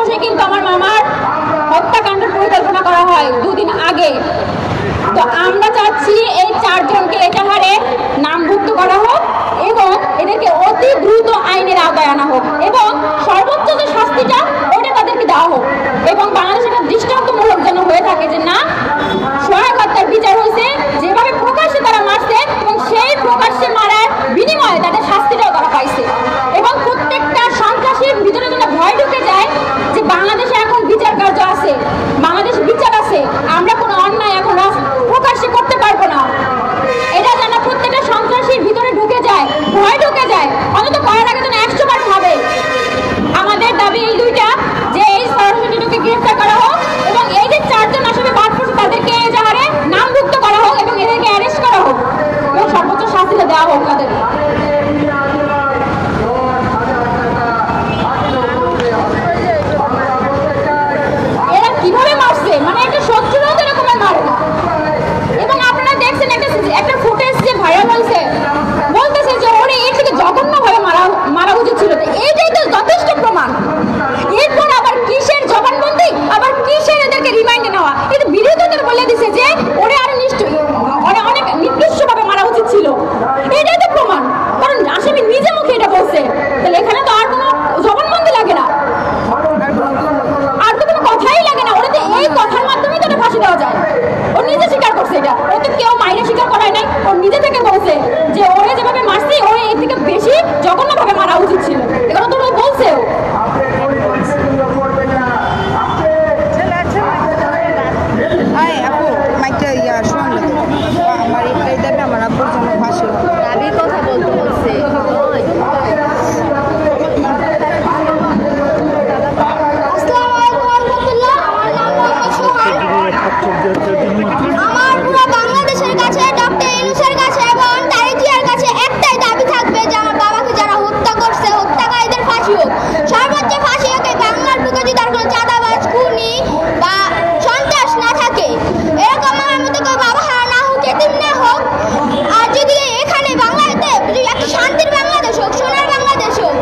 বসে কিন্তু আমার মামার হত্যাকাণ্ডের পরিকল্পনা করা হয় 2 দিন আগে। তো আমরা চাচ্ছি এই 4 জনকে এজাহারে নামভুক্ত করা হোক এবং এদেরকে অতি দ্রুত আইনের আওতায় আনা হোক এবং সর্বোচ্চ যে শাস্তিটা ওটা তাদেরকে দেওয়া হোক এবং বাংলাদেশ একটা দৃষ্টান্তমূলক যেন হয়ে থাকে যে না, সোহাগ হত্যার বিচার হয়েছে, যেভাবে প্রকাশ্যে তারা মারছে এবং সেই প্রকাশ্যে মারার বিনিময়ে তাদের শাস্তিটাও তারা পাইছে এবং প্রত্যেকটা সন্ত্রাসীর ভিতরে যেন ভয় ঢুকে যায় যে বাংলাদেশে এখন বিচার কার্য আছে, বাংলাদেশ বিচার আছে, আমরা কোনো অন্যায় এখন প্রকাশ্যে করতে পারবো না। এটা যেন প্রত্যেকটা সন্ত্রাসীর ভিতরে ঢুকে যায়, ভয় ঢুকে যায়, অন্তত করার আগে যেন 100 বার ভাবে। আমাদের দাবি এই দুইটা, যে এই সরাসরিকে গ্রেফতার করা হোক এবং এই যে 4 জন আসামি বাদ পড়ছে তাদেরকে এজাহারে নামভুক্ত করা হোক এবং এদেরকে অ্যারেস্ট করা হোক এবং সর্বোচ্চ শাস্তিটা দেওয়া হোক তাদের। এরা কিভাবে মারছে, মানে একটা শত্রুরাও তো এরকম মারে না। এবং আপনারা দেখছেন একটা ফুটেজ যে ভাইরাল হয়েছে, বলতেছে যে ওরে এর থেকে জঘন্যভাবে মারা উচিত ছিল। এইটাই তো যথেষ্ট প্রমাণ। এরপর আবার কিসের জবানবন্দি, আবার কিসের এদেরকে রিমাইন্ডে নেওয়া, কিন্তু বিরোধীদের বলে দিছে যে ওরে আরো অনেক নিকৃষ্টভাবে মারা উচিত ছিল। এটাই তো প্রমাণ, কারণ আসামি নিজে মুখে এটা বলছে। তাহলে এখানে তো আর কোনো জবানবন্দি লাগে না, আর তো কোনো কথাই লাগে না। ওরা তো এই কথার মাধ্যমে তো ফাঁসি দেওয়া যায়। ও নিজে স্বীকার করছে, এটা ও তো কেউ মাইনে স্বীকার করায় নাই, ও নিজে থেকে বলছে যে ওরে যেভাবে মারছি ওরে এর থেকে বেশি জঘন্যভাবে মারা উচিত ছিল। এগুলো তো ও বলছে। আমার পুরো বাংলাদেশের কাছে, ডক্টর ইউনূসের কাছে এবং তারেক জিয়ার কাছে একটাই দাবি থাকবে যে আমার বাবাকে যারা হত্যা করছে, হত্যাকারীদের ফাঁসি হোক, সর্বোচ্চ ফাঁসি হোক। বাংলার বুকে যদি তার কোনো চাঁদাবাজ, খুনি বা সন্ত্রাস না থাকে, এরকম আমার মতো কেউ বাবা হারা না হোক, এতিম না হোক। আর যদি এখানে বাংলাতে একটা শান্তির বাংলাদেশ হোক, সোনার বাংলাদেশ হোক,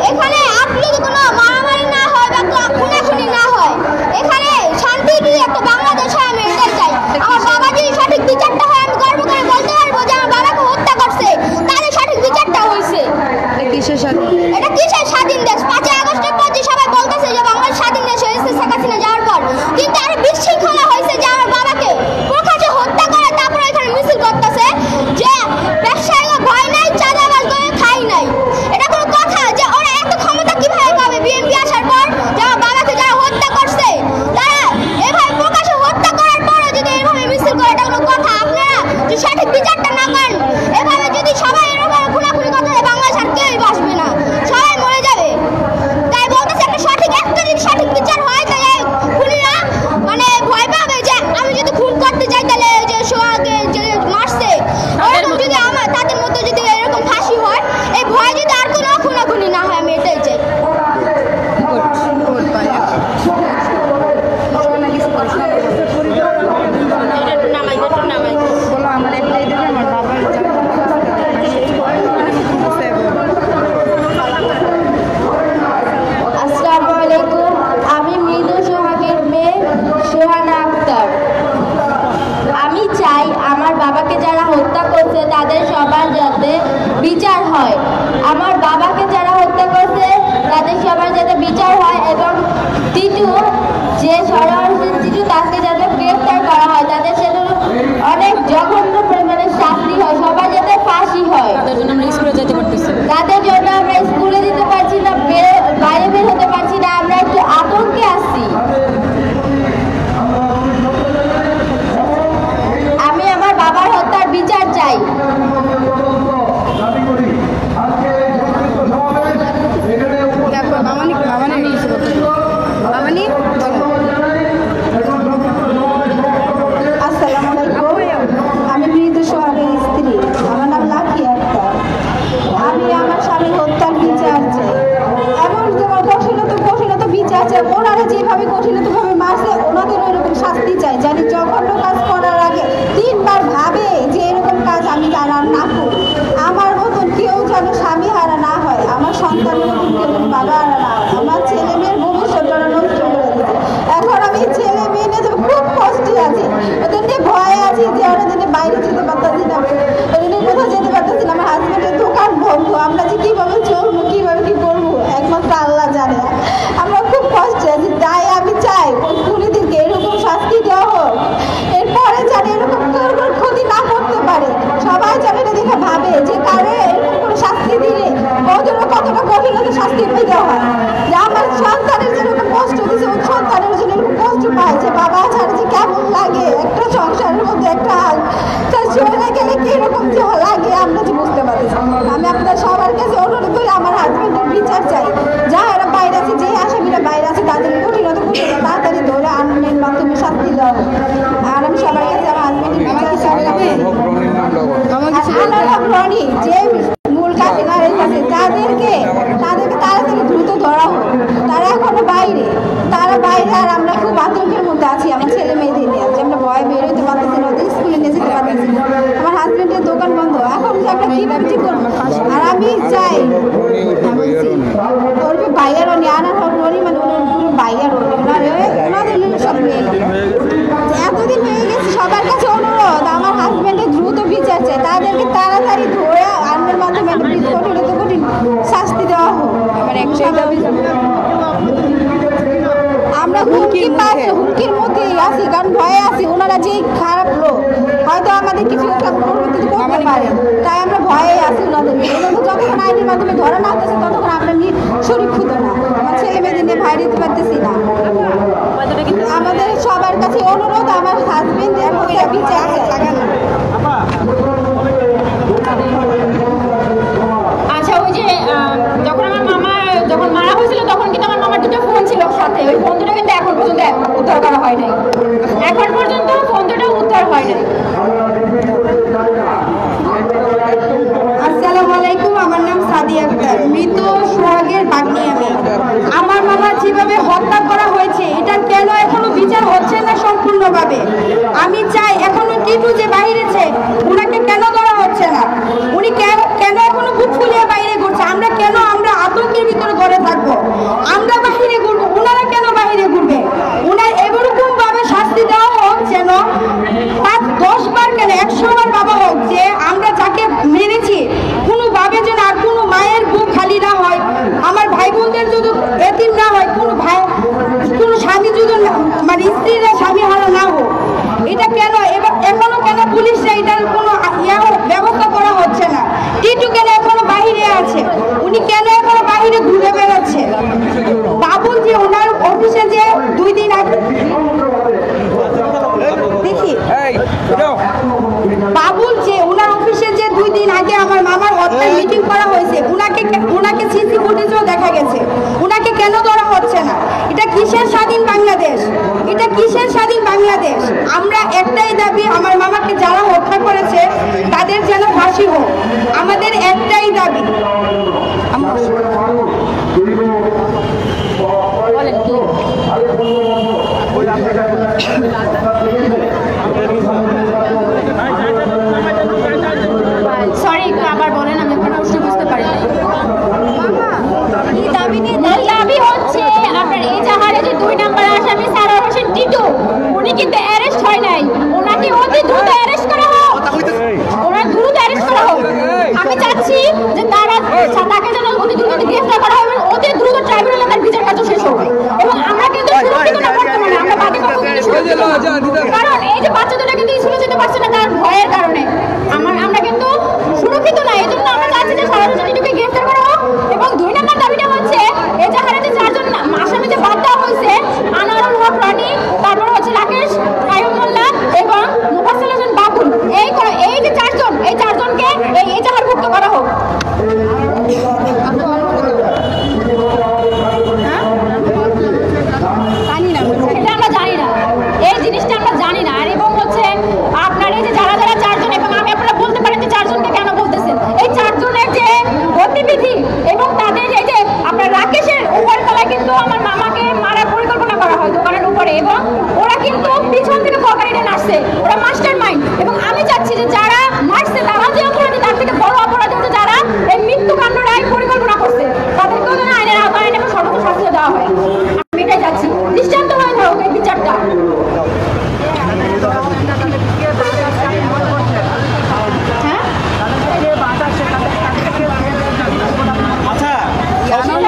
এখানে আপনি যদি কোনো মারামারি না হয় বা খুনাখুনি না হয়, এখানে শান্তি যদি একটা বাংলাদেশ হয়, আমি এটাই চাই। আমার বাবা যদি সঠিক বিচারটা হয়, আমি গর্ব করে বলতে পারবো যে আমার বাবাকে হত্যা করছে, তাহলে সঠিক বিচারটা হয়েছে। এটা কিসের স্বাধীন দেশ? 5ই আগস্টের পর যে সবাই বলতেছে যে বাংলাদেশ স্বাধীন দেশ হয়েছে শেখ হাসিনা যাওয়ার পর, কিন্তু আরো বিশৃঙ্খলা হয়েছে যে আমার বাবাকে প্রকাশ্যে হত্যা করে তারপরে এখানে মিছিল করতেছে যে ব্যবসায়ীরা ভয় নাই, চাঁদাবাজ করে খাই নাই। এটা কোনো কথা? যে ওরা এত ক্ষমতা কিভাবে পাবে বিএনপি আসার পর, যে আমার বাবাকে যারা হত্যা করছে তারা এভাবে প্রকাশ্যে হত্যা করার পরও যদি এভাবে মিছিল করে, এটা কোনো কথা? আপনারা যে সঠিক বিচারটা না করেন, এভাবে যদি সবাই এরকম খুনাখুনি করতে হয়, বাংলাদেশ আর কেউই বাঁচবে না, সবাই মরে যাবে। তাই বলতেছে একটা যদি সঠিক বিচার হয়, তাহলে খুনিরা মানে ভয় পাবে যে আমি যদি খুন করতে যাই তাহলে যে সোহাগকে যে মারছে ওরকম যদি আমার তাদের মধ্যে যদি এরকম ফাঁসি হয়, এই ভয় যদি আর কোনো খুনাখুনি না হয়, আমি এটাই চাই। আসসালামু আলাইকুম, আমি মৃদু সোহাগের মেয়ে সোহানা আক্তার। আমি চাই আমার বাবাকে যারা হত্যা করছে তাদের সবার যাতে বিচার হয়। আমার বাবাকে যারা হত্যা করছে তাদের সবার যাতে বিচার হয় এবং টিটু যে ষড়যন্ত্র টিটু তাকে যাতে গ্রেফতার করা হয়, তাদের সাথে অনেক জঘন্য পরিমাণে শাস্তি হয়, সবার যাতে ফাঁসি হয়। তাদের জন্য আমরা স্কুলে যেতে পারছি না, বাইরে বের হতে পারছি না, আমরা একটু আতঙ্কে আছি। আমি আমার বাবার হত্যার বিচার চাই। আসসালামু আলাইকুম, আমি মৃদু সোহাগের স্ত্রী, আমার নাম লাকি আক্তার। কিভাবে ঠিক করবো? আর আমি চাই ওর বাইরেও নিয়ে আনার হরি মানে বাইরের ওনাদের সব এতদিন হয়ে গেছে। সবার কাছে অনুরোধ, আমার হাজব্যান্ডের দ্রুত বিচার চাই, তাদেরকে তাড়াতাড়ি ধরে আইনের মাধ্যমে কঠিন শাস্তি দেওয়া হোক। আমরা হুমকির মধ্যেই আছি, কারণ ভয়ে আছি। ওনারা যেই খারাপ লোক, হয়তো আমাদের কিছু করতে পারে, তাই আমরা ভয়ে আছি ওনাদেরকে। যতক্ষণ আইনের মাধ্যমে ধরে না আসতেছে ততক্ষণ আমরা সুরক্ষিত না। আমার ছেলে মেয়েদের নিয়ে বাইরে যেতে পারতেছি না। আমাদের সবার কাছে অনুরোধ, আমার হাজবেন্ডের বিচার চাই। আচ্ছা, ওই যে যখন আমার মামা যখন মারা হয়েছিল তখন কিন্তু আমার মামার দুটো ফোন ছিল সাথে, ওই ফোন দুটো কিন্তু এখন পর্যন্ত উদ্ধার করা হয় নাই। এখন পর্যন্ত ফোন দুটো উদ্ধার হয় নাই। আসসালামু আলাইকুম, আমার নাম সাদিয়া আক্তার, মৃত সোহাগের ভাগ্নি আমি। আমার মামা যেভাবে হত্যা করা হয়েছে, এটা কেন এখনো বিচার হচ্ছে না সম্পূর্ণভাবে? আমি চাই এখনো টিটু যে বাইরেছে, ওনাকে কেন ধরা হচ্ছে না? উনি কেন এখনো বুক ফুলিয়ে বাইরে ঘুরছে? আমরা আতঙ্কের ভিতরে ঘরে থাকবো, আমরা বাহিরে ঘুরবো, ওনারা কেন বাহিরে ঘুরবে? ওনার এরকম ভাবে শাস্তি দেওয়া হোক যেন 5-10 বার কেন 100 বার বাবা হোক, যে আমরা যাকে মেরেছি কোনোভাবে যেন আর কোনো মায়ের বুক খালি না হয়, আমার ভাই বোনদের যদি এতিম না হয়, কোনো স্বামী যদি মানে স্ত্রীরা স্বামী হারা না হোক। এটা কেন এখনো কেন পুলিশরা এটার কোনো ব্যবস্থা করা হচ্ছে না? টিটু কেন এখনো বাহিরে আছে? উনি কেন এখনো বাহিরে ঘুরে বেড়াচ্ছে? বাবুল যে ওনার অফিসে যে 2 দিন আগে দেখি বাবুল যে ওনার অফিসে যে 2 দিন আগে আমার মামার হত্যার মিটিং করা হয়েছে, ওনাকে সিসি ফুটেজও দেখা গেছে। ওনাকে কেন ধরা হচ্ছে না? এটা কিসের স্বাধীন বাংলাদেশ? এটা কিসের স্বাধীন বাংলাদেশ? আমরা একটাই দাবি, আমার মামাকে যারা হত্যা করেছে তাদের যেন ফাঁসি হোক। আমাদের একটাই দাবি। সরি, একটু আবার বলেন, আমি আপনার প্রশ্ন বুঝতে পারি। দাবি হচ্ছে আপনার এজাহারে যে 2 নম্বর আসামি সারোয়ার হোসেন টিটু, উনি কিন্তু অ্যারেস্ট হয় নাই। ওনাকে অতি দ্রুত অ্যারেস্ট করা হোক, ওনার দ্রুত অ্যারেস্ট করা হোক। আমি চাচ্ছি যে তাকে যেন অতি দ্রুত গ্রেফতার করা হবে, অতি দ্রুত ট্রাইব্যুনালে তার বিচার কার্য শেষ হবে। এবং আমরা কিন্তু সুরক্ষিত না বর্তমানে, আমরা বাদী পক্ষ কিন্তু সুরক্ষিত না। কারণ এই যে বাচ্চা দুটো কিন্তু স্কুলে যেতে পারছে না তার ভয়ের কারণে, আমরা কিন্তু সুরক্ষিত না। এই জন্য আমরা চাচ্ছি যে সারোয়ার হোসেন টিটুকে গ্রেফতার করা হোক। এবং 2 নম্বর দাবিটা হচ্ছে এজাহারে যে 4 জন আসামি যে বাদ দেওয়া হয়েছে, আনোয়ারুল হক রানী, তারপরে হচ্ছে রাকেশ কায়ুম মোল্লা এবং মুফাসসাল হোসেন বাবুল, এই যে 4 জন, এই 4 জনকে এই এজাহারভুক্ত করা হোক। এটা আমরা জানি না, এই জিনিসটা আমরা জানি না। আর এবং হচ্ছে আপনার এই যে যারা 4 জন, এবং আমি আপনারা বলতে পারেন যে 4 জনকে কেন বলতেছেন? এই 4 জনের যে গতিবিধি এবং তাদের এই যে আপনার রাকেশের উপর তলায় কিন্তু আমার মামাকে মারার পরিকল্পনা করা হয় দোকানের উপরে, এবং ওরা কিন্তু পিছন থেকে কোঅপারেটর আসছে, ওরা মাস্টার মাইন্ড। এবং আমি চাচ্ছি যে যারা মারছে তারা যে অপরাধী, তার থেকে বড় অপরাধী হচ্ছে যারা এই মৃত্যুকাণ্ডটাই পরিকল্পনা করছে, তাদেরকেও যেন আইনের আওতায় এনে সর্বোচ্চ শাস্তি দেওয়া হয়। আমি এটাই চাচ্ছি, দৃষ্টান্ত হয়ে থাকুক এই বিচারটা।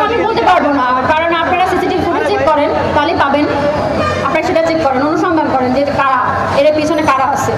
আমি বলতে পারবো না, কারণ আপনারা সিসিটিভি ফুটেজ চেক করেন, তাহলে পাবেন। আপনারা সেটা চেক করেন, অনুসন্ধান করেন যে কারা এর পিছনে কারা আছে।